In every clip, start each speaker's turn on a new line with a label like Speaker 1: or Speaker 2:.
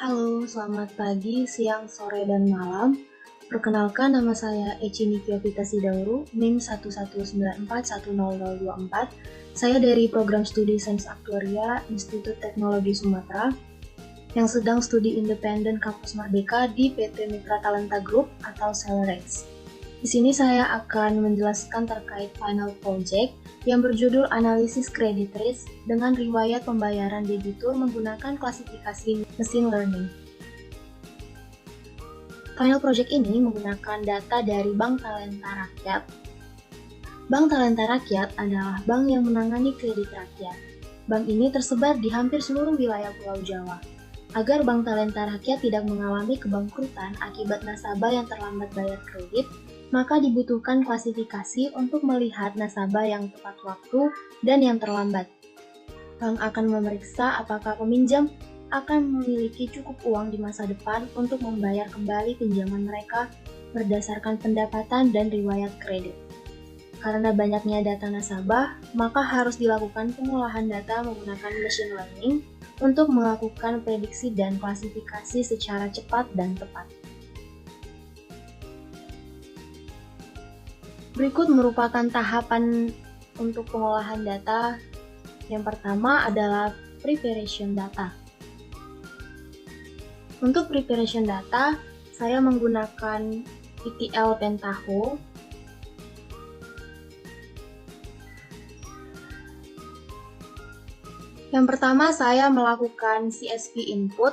Speaker 1: Halo, selamat pagi, siang, sore, dan malam. Perkenalkan, nama saya Eci Nikia Fitasidauru, NIM 1194100024. Saya dari Program Studi Sains Aktuaria Institut Teknologi Sumatera yang sedang studi independen Kampus Merdeka di PT Mitra Talenta Group atau Celerex. Di sini saya akan menjelaskan terkait final project yang berjudul Analisis Credit Risk dengan riwayat pembayaran debitur menggunakan klasifikasi machine learning. Final project ini menggunakan data dari Bank Talenta Rakyat. Bank Talenta Rakyat adalah bank yang menangani kredit rakyat. Bank ini tersebar di hampir seluruh wilayah Pulau Jawa. Agar Bank Talenta Rakyat tidak mengalami kebangkrutan akibat nasabah yang terlambat bayar kredit, maka dibutuhkan klasifikasi untuk melihat nasabah yang tepat waktu dan yang terlambat. Bank akan memeriksa apakah peminjam akan memiliki cukup uang di masa depan untuk membayar kembali pinjaman mereka berdasarkan pendapatan dan riwayat kredit. Karena banyaknya data nasabah, maka harus dilakukan pengolahan data menggunakan machine learning untuk melakukan prediksi dan klasifikasi secara cepat dan tepat. Berikut merupakan tahapan untuk pengolahan data. Yang pertama adalah preparation data. Untuk preparation data, saya menggunakan ETL Pentaho. Yang pertama, saya melakukan CSV input.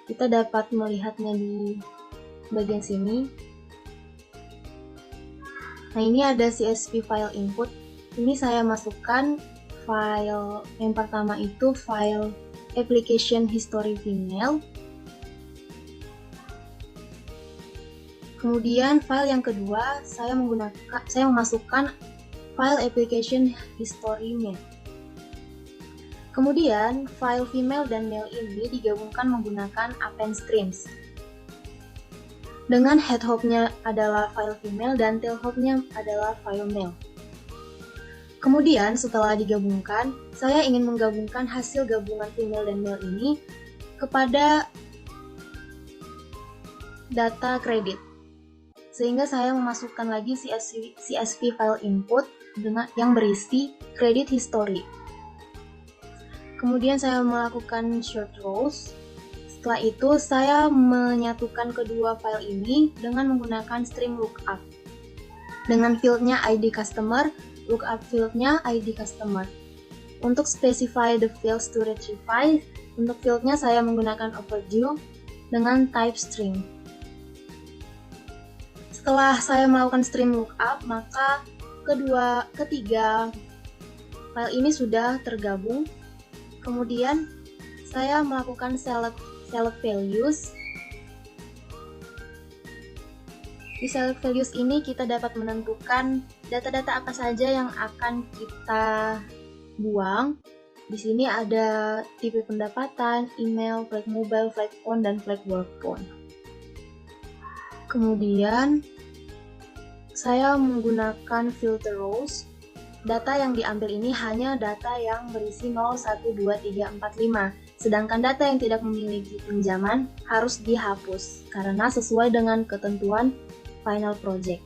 Speaker 1: Kita dapat melihatnya di bagian sini. Nah, ini ada CSV file input. Ini saya masukkan file yang pertama itu file application history female. Kemudian file yang kedua saya memasukkan file application history male. Kemudian file female dan male ini digabungkan menggunakan append streams. Dengan head hopnya adalah file female dan tail hopnya adalah file male. Kemudian setelah digabungkan, saya ingin menggabungkan hasil gabungan female dan male ini kepada data kredit. Sehingga saya memasukkan lagi CSV file input yang berisi credit history. Kemudian saya melakukan short rows. Setelah itu, saya menyatukan kedua file ini dengan menggunakan string lookup. Dengan fieldnya ID customer, lookup fieldnya ID customer. Untuk specify the fields to retrieve, untuk fieldnya saya menggunakan overdue dengan type string. Setelah saya melakukan string lookup, maka ketiga file ini sudah tergabung. Kemudian saya melakukan select values. Di select values ini kita dapat menentukan data-data apa saja yang akan kita buang. Di sini ada tipe pendapatan, email, flag mobile, flag phone, dan flag work phone. Kemudian saya menggunakan filter rows. Data yang diambil ini hanya data yang berisi 0, 1, 2, 3, 4, 5. Sedangkan data yang tidak memiliki pinjaman harus dihapus karena sesuai dengan ketentuan final project.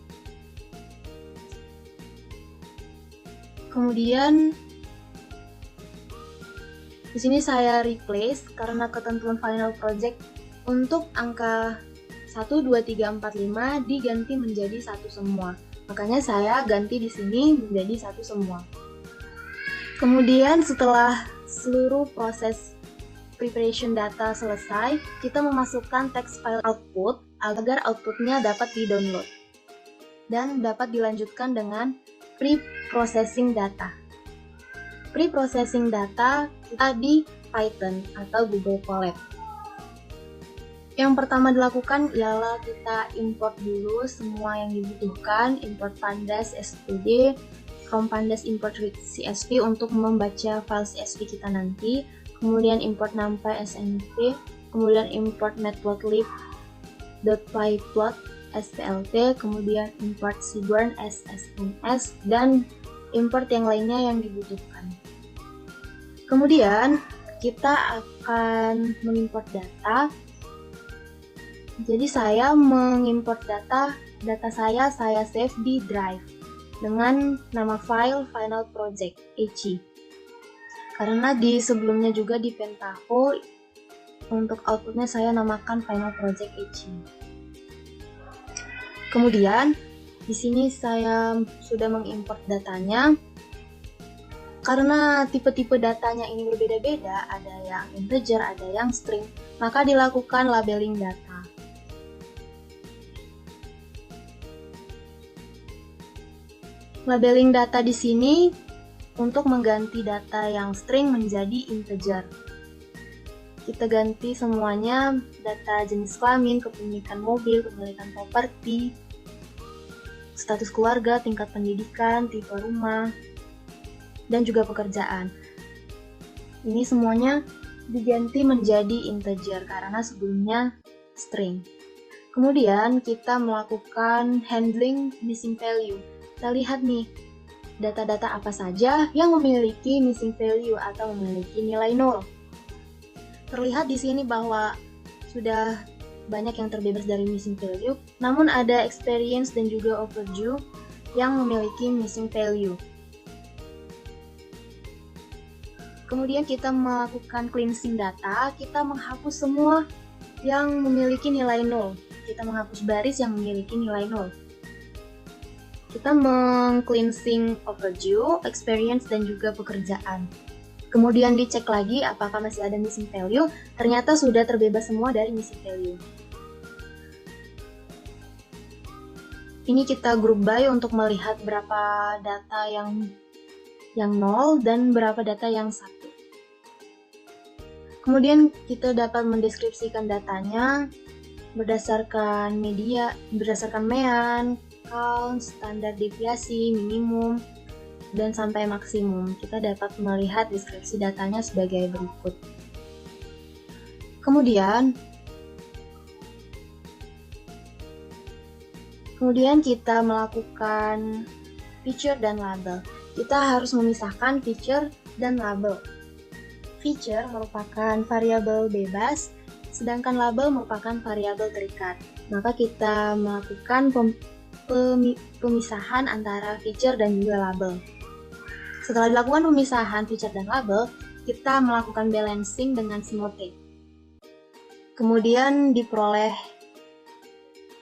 Speaker 1: Kemudian di sini saya replace karena ketentuan final project untuk angka 1, 2, 3, 4, 5 diganti menjadi 1 semua. Makanya saya ganti di sini menjadi 1 semua. Kemudian setelah seluruh proses preparation data selesai, kita memasukkan text file output agar outputnya dapat di-download dan dapat dilanjutkan dengan pre-processing data. Pre-processing data kita di Python atau Google Colab. Yang pertama dilakukan ialah kita import dulu semua yang dibutuhkan, import pandas, std, from pandas import with CSV untuk membaca file CSV kita nanti, kemudian import numpy snp, kemudian import matplotlib.pyplot splt, kemudian import seaborn sSNS, dan import yang lainnya yang dibutuhkan. Kemudian kita akan mengimport data. Jadi saya mengimport data saya save di Drive dengan nama file Final Project ECI. Karena di sebelumnya juga di Pentaho untuk outputnya saya namakan Final Project ECI. Kemudian di sini saya sudah mengimport datanya. Karena tipe-tipe datanya ini berbeda-beda, ada yang integer, ada yang string, maka dilakukan labeling data. Labeling data di sini untuk mengganti data yang string menjadi integer. Kita ganti semuanya, data jenis kelamin, kepemilikan mobil, kepemilikan properti, status keluarga, tingkat pendidikan, tipe rumah, dan juga pekerjaan. Ini semuanya diganti menjadi integer karena sebelumnya string. Kemudian kita melakukan handling missing value. Kita lihat nih, data-data apa saja yang memiliki missing value atau memiliki nilai 0. Terlihat di sini bahwa sudah banyak yang terbebas dari missing value, namun ada experience dan juga overdue yang memiliki missing value. Kemudian kita melakukan cleansing data, kita menghapus semua yang memiliki nilai 0. Kita menghapus baris yang memiliki nilai 0. Kita meng-cleansing overdue, experience, dan juga pekerjaan. Kemudian dicek lagi apakah masih ada missing value, ternyata sudah terbebas semua dari missing value. Ini kita group by untuk melihat berapa data yang 0 dan berapa data yang 1. Kemudian kita dapat mendeskripsikan datanya berdasarkan media, berdasarkan mean, count, standar deviasi, minimum, dan sampai maksimum. Kita dapat melihat deskripsi datanya sebagai berikut. Kemudian kita melakukan feature dan label. Kita harus memisahkan feature dan label. Feature merupakan variabel bebas, sedangkan label merupakan variabel terikat. Maka kita melakukan pemisahan antara feature dan juga label. Setelah dilakukan pemisahan feature dan label, kita melakukan balancing dengan Simotate. Kemudian diperoleh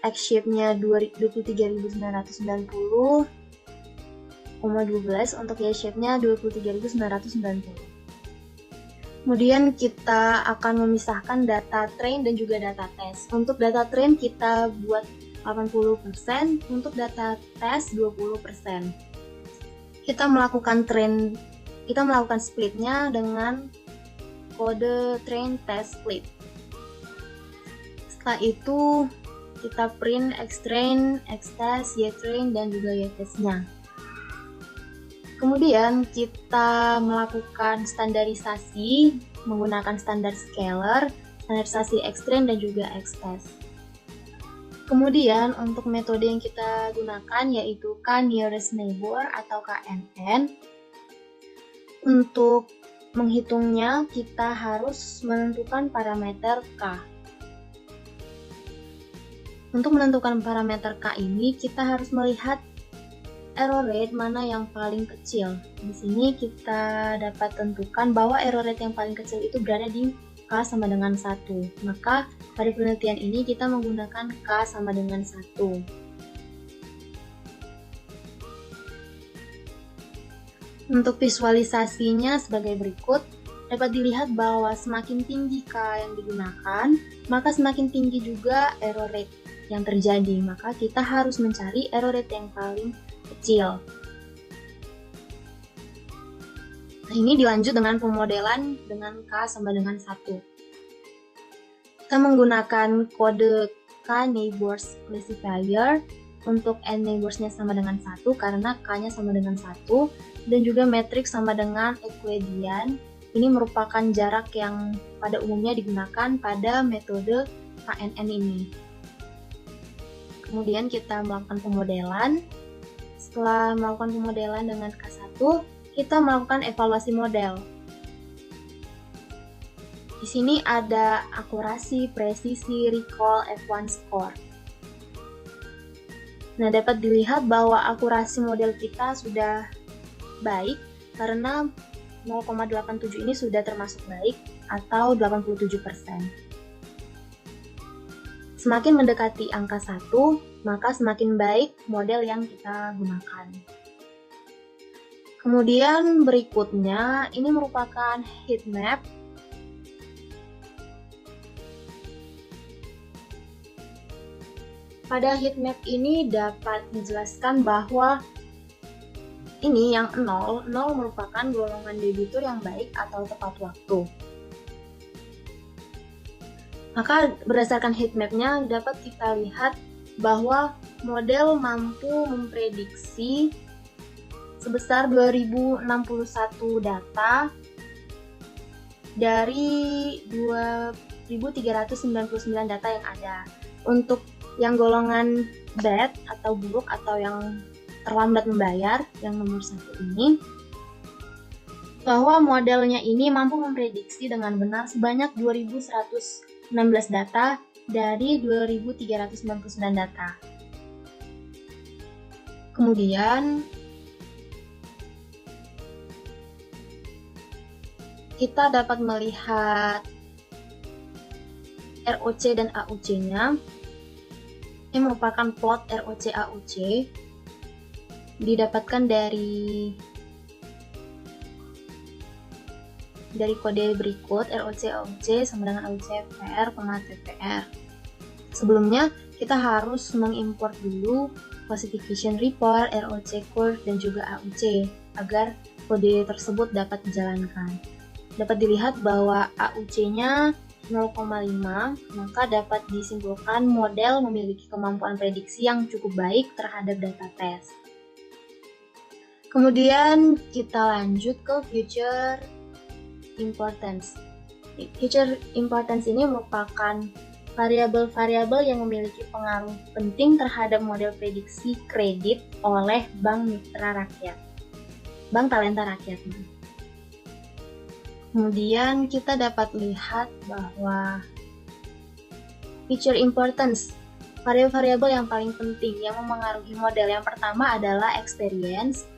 Speaker 1: X-shape-nya 23.990,12, untuk Y-shape-nya 23.990. Kemudian kita akan memisahkan data train dan juga data test. Untuk data train kita buat 80%, untuk data test 20%. Kita melakukan splitnya dengan kode train test split. Setelah itu kita print X-train, X-test, Y-train, dan juga Y-test-nya. Kemudian kita melakukan standarisasi menggunakan standar scalar, standarisasi X-train dan juga X-test. Kemudian untuk metode yang kita gunakan yaitu K-nearest neighbor atau KNN. Untuk menghitungnya kita harus menentukan parameter K. Untuk menentukan parameter K ini kita harus melihat error rate mana yang paling kecil. Di sini kita dapat tentukan bahwa error rate yang paling kecil itu berada di K sama dengan 1. Maka pada penelitian ini kita menggunakan K sama dengan 1. Untuk visualisasinya sebagai berikut, dapat dilihat bahwa semakin tinggi K yang digunakan, maka semakin tinggi juga error rate yang terjadi. Maka kita harus mencari error rate yang paling kecil. Nah, ini dilanjut dengan pemodelan dengan K sama dengan 1. Kita menggunakan kode K-neighbors classifier untuk n neighbors-nya sama dengan 1 karena K-nya sama dengan 1, dan juga matriks sama dengan Euclidean. Ini merupakan jarak yang pada umumnya digunakan pada metode KNN ini. Kemudian kita melakukan pemodelan. Setelah melakukan pemodelan dengan K1, kita melakukan evaluasi model. Di sini ada akurasi, presisi, recall, F1 score. Nah, dapat dilihat bahwa akurasi model kita sudah baik karena 0,87 ini sudah termasuk baik atau 87%. Semakin mendekati angka 1, maka semakin baik model yang kita gunakan. Kemudian berikutnya, ini merupakan heat map. Pada heat map ini dapat dijelaskan bahwa ini yang 0 merupakan golongan debitur yang baik atau tepat waktu. Maka berdasarkan heat map-nya dapat kita lihat bahwa model mampu memprediksi sebesar 2061 data dari 2399 data yang ada. Untuk yang golongan bad atau buruk atau yang terlambat membayar, yang nomor 1 ini, bahwa modelnya ini mampu memprediksi dengan benar sebanyak 2116 data dari 2399 data. Kemudian kita dapat melihat ROC dan AUC-nya. Ini merupakan plot ROC AUC, didapatkan dari kode berikut ROC AUC sama dengan AUC FPR, TPR. Sebelumnya kita harus mengimport dulu classification report, ROC curve, dan juga AUC agar kode tersebut dapat dijalankan. Dapat dilihat bahwa AUC-nya 0,5, maka dapat disimpulkan model memiliki kemampuan prediksi yang cukup baik terhadap data tes. Kemudian kita lanjut ke future importance. Future importance ini merupakan variabel-variabel yang memiliki pengaruh penting terhadap model prediksi kredit oleh Bank Mitra Rakyat, Bank Talenta Rakyat. Kemudian kita dapat lihat bahwa feature importance, variabel-variabel yang paling penting yang memengaruhi model yang pertama adalah experience,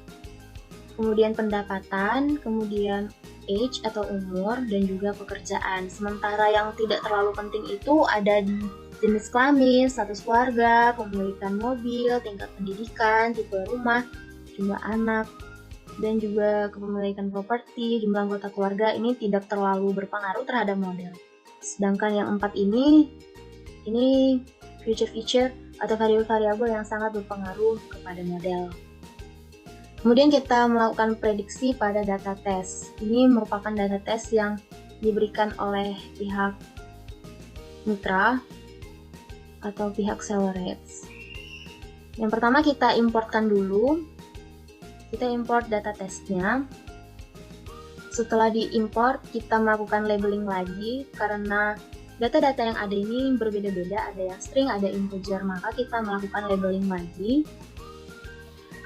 Speaker 1: kemudian pendapatan, kemudian age atau umur, dan juga pekerjaan. Sementara yang tidak terlalu penting itu ada di jenis kelamin, status keluarga, pemilikan mobil, tingkat pendidikan, tipe rumah, jumlah anak, dan juga kepemilikan properti, jumlah anggota keluarga. Ini tidak terlalu berpengaruh terhadap model. Sedangkan yang 4 ini feature-feature atau variabel-variabel yang sangat berpengaruh kepada model. Kemudian kita melakukan prediksi pada data tes. Ini merupakan data tes yang diberikan oleh pihak mitra atau pihak seller rates. Yang pertama kita importkan dulu. Kita import data tesnya. Setelah diimport, kita melakukan labeling lagi karena data-data yang ada ini berbeda-beda, ada yang string, ada integer, maka kita melakukan labeling lagi.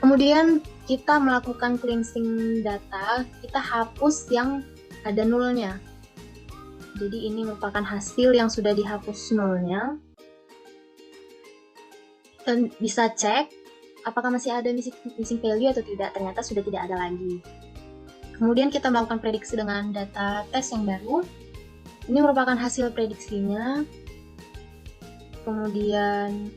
Speaker 1: Kemudian kita melakukan cleansing data, kita hapus yang ada nulnya. Jadi ini merupakan hasil yang sudah dihapus nulnya. Dan bisa cek apakah masih ada missing value atau tidak. Ternyata sudah tidak ada lagi. Kemudian kita melakukan prediksi dengan data tes yang baru. Ini merupakan hasil prediksinya. Kemudian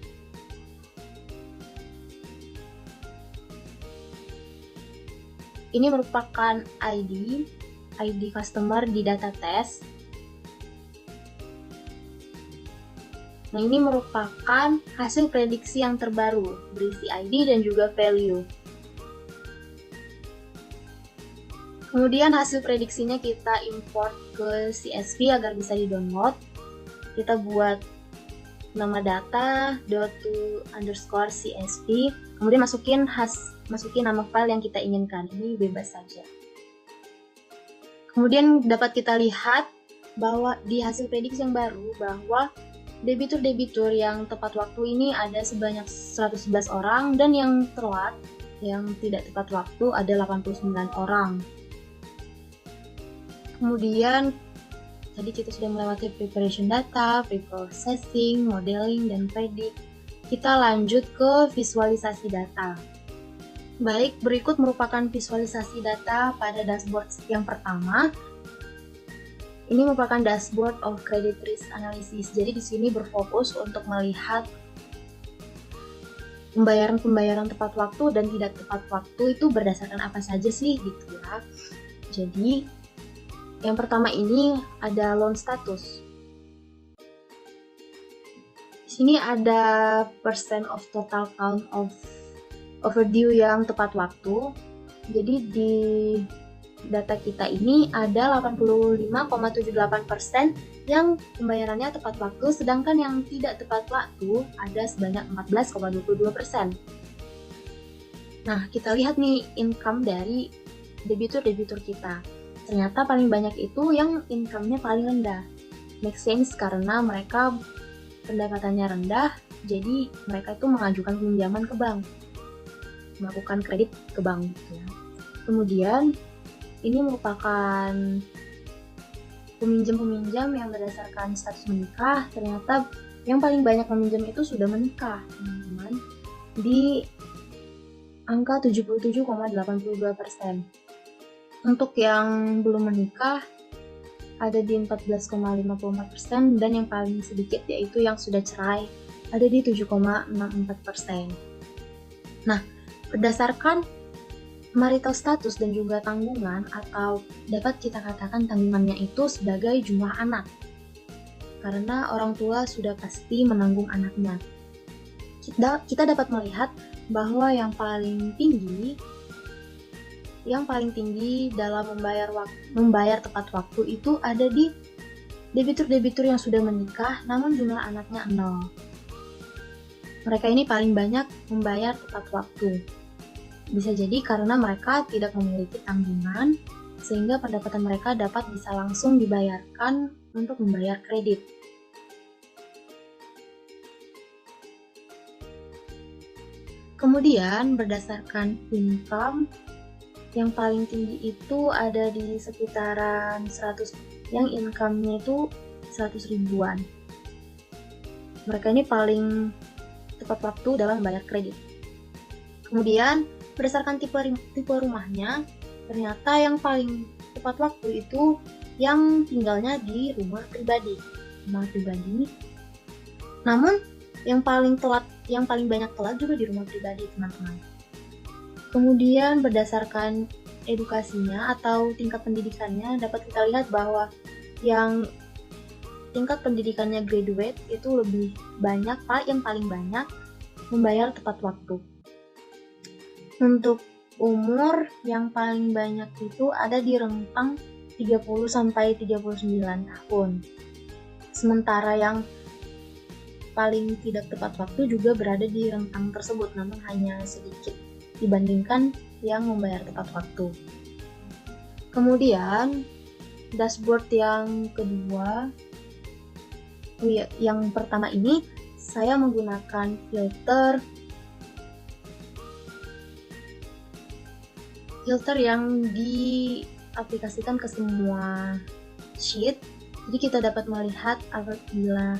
Speaker 1: ini merupakan ID customer di data tes. Nah, ini merupakan hasil prediksi yang terbaru, berisi ID dan juga value. Kemudian hasil prediksinya kita import ke CSV agar bisa di-download. Kita buat nama data .to_CSV, kemudian masukin nama file yang kita inginkan. Ini bebas saja. Kemudian dapat kita lihat bahwa di hasil prediksi yang baru bahwa debitur-debitur yang tepat waktu ini ada sebanyak 111 orang dan yang telat, yang tidak tepat waktu ada 89 orang. Kemudian Tadi kita sudah melewati preparation data, preprocessing, modeling, dan predict. Kita lanjut ke visualisasi data. Baik, berikut merupakan visualisasi data pada dashboard yang pertama. Ini merupakan dashboard of credit risk analysis. Jadi di sini berfokus untuk melihat pembayaran tepat waktu dan tidak tepat waktu itu berdasarkan apa saja sih gitu ya. Jadi yang pertama ini ada loan status. Di sini ada percent of total count of overdue yang tepat waktu. Jadi di data kita ini ada 85,78% yang pembayarannya tepat waktu, sedangkan yang tidak tepat waktu ada sebanyak 14,22%. Nah, kita lihat nih income dari debitur-debitur kita. Ternyata paling banyak itu yang income-nya paling rendah. Make sense karena mereka pendapatannya rendah, jadi mereka itu mengajukan pinjaman ke bank, melakukan kredit ke bank gitu ya. Kemudian ini merupakan peminjam-peminjam yang berdasarkan status menikah. Ternyata yang paling banyak meminjam itu sudah menikah, teman-teman, di angka 77,82%. Untuk yang belum menikah ada di 14,54% dan yang paling sedikit yaitu yang sudah cerai ada di 7,64%. Nah, berdasarkan marital status dan juga tanggungan, atau dapat kita katakan tanggungannya itu sebagai jumlah anak, karena orang tua sudah pasti menanggung anaknya. Kita dapat melihat bahwa yang paling tinggi dalam membayar tepat waktu itu ada di debitur-debitur yang sudah menikah namun jumlah anaknya 0. Mereka ini paling banyak membayar tepat waktu. Bisa jadi karena mereka tidak memiliki tanggungan sehingga pendapatan mereka dapat bisa langsung dibayarkan untuk membayar kredit. Kemudian berdasarkan income, yang paling tinggi itu ada di sekitaran 100, yang income-nya itu 100 ribuan. Mereka ini paling tepat waktu dalam membayar kredit. Kemudian berdasarkan tipe rumahnya, ternyata yang paling tepat waktu itu yang tinggalnya di rumah pribadi. Namun yang paling banyak telat juga di rumah pribadi, teman-teman. Kemudian berdasarkan edukasinya atau tingkat pendidikannya, dapat kita lihat bahwa yang tingkat pendidikannya graduate itu lebih banyak, yang paling banyak membayar tepat waktu. Untuk umur yang paling banyak itu ada di rentang 30 sampai 39 tahun. Sementara yang paling tidak tepat waktu juga berada di rentang tersebut, namun hanya sedikit dibandingkan yang membayar tepat waktu. Kemudian dashboard yang kedua, yang pertama ini saya menggunakan filter yang diaplikasikan ke semua sheet. Jadi kita dapat melihat apabila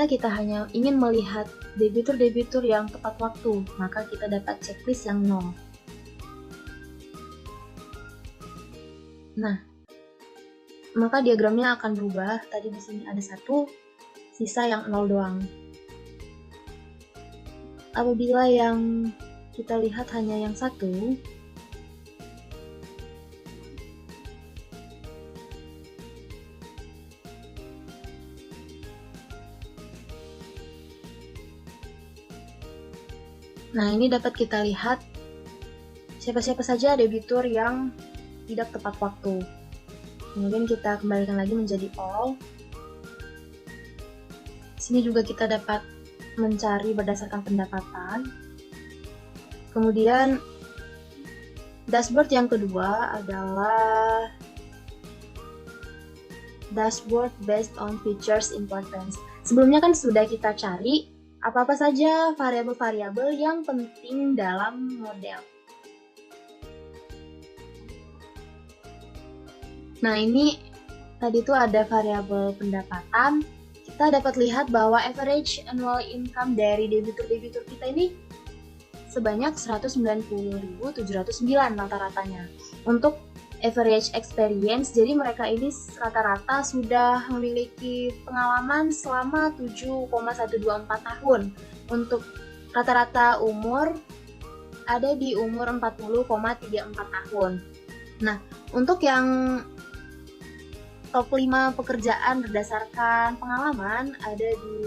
Speaker 1: kita hanya ingin melihat debitur-debitur yang tepat waktu, maka kita dapat checklist yang 0. Nah, maka diagramnya akan berubah. Tadi di sini ada 1, sisa yang 0 doang. Apabila yang kita lihat hanya yang 1, nah, ini dapat kita lihat siapa-siapa saja debitur yang tidak tepat waktu. Kemudian kita kembalikan lagi menjadi all. Sini juga kita dapat mencari berdasarkan pendapatan. Kemudian dashboard yang kedua adalah dashboard based on features importance. Sebelumnya kan sudah kita cari apa-apa saja variabel-variabel yang penting dalam model. Nah, ini tadi itu ada variabel pendapatan. Kita dapat lihat bahwa average annual income dari debitur-debitur kita ini sebanyak 190.709 rata-ratanya. Untuk average experience, jadi mereka ini rata-rata sudah memiliki pengalaman selama 7,124 tahun. Untuk rata-rata umur ada di umur 40,34 tahun. Nah, untuk yang top 5 pekerjaan berdasarkan pengalaman ada di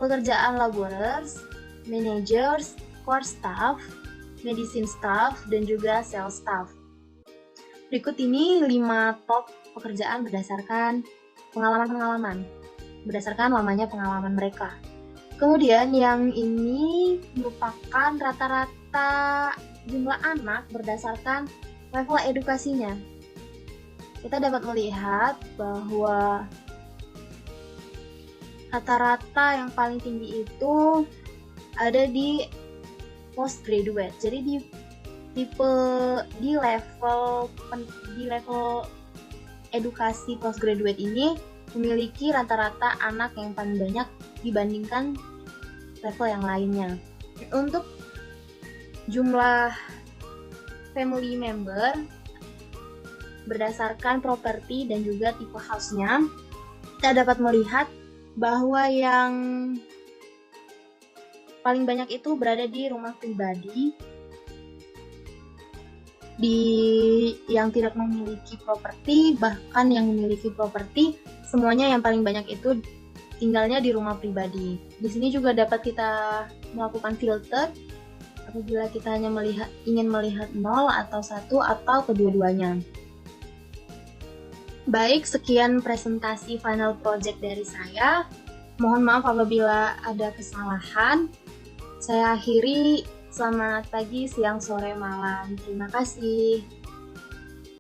Speaker 1: pekerjaan laborers, managers, core staff, medicine staff, dan juga sales staff. Berikut ini 5 top pekerjaan berdasarkan pengalaman-pengalaman, berdasarkan lamanya pengalaman mereka. Kemudian yang ini merupakan rata-rata jumlah anak berdasarkan level edukasinya. Kita dapat melihat bahwa rata-rata yang paling tinggi itu ada di postgraduate. Jadi di level edukasi postgraduate ini memiliki rata-rata anak yang paling banyak dibandingkan level yang lainnya. Untuk jumlah family member berdasarkan properti dan juga tipe house-nya, kita dapat melihat bahwa yang paling banyak itu berada di rumah pribadi, di yang tidak memiliki properti, bahkan yang memiliki properti, semuanya yang paling banyak itu tinggalnya di rumah pribadi. Di sini juga dapat kita melakukan filter apabila kita hanya ingin melihat 0 atau 1 atau kedua-duanya. Baik, sekian presentasi final project dari saya. Mohon maaf apabila ada kesalahan. Saya akhiri, selamat pagi, siang, sore, malam. Terima kasih.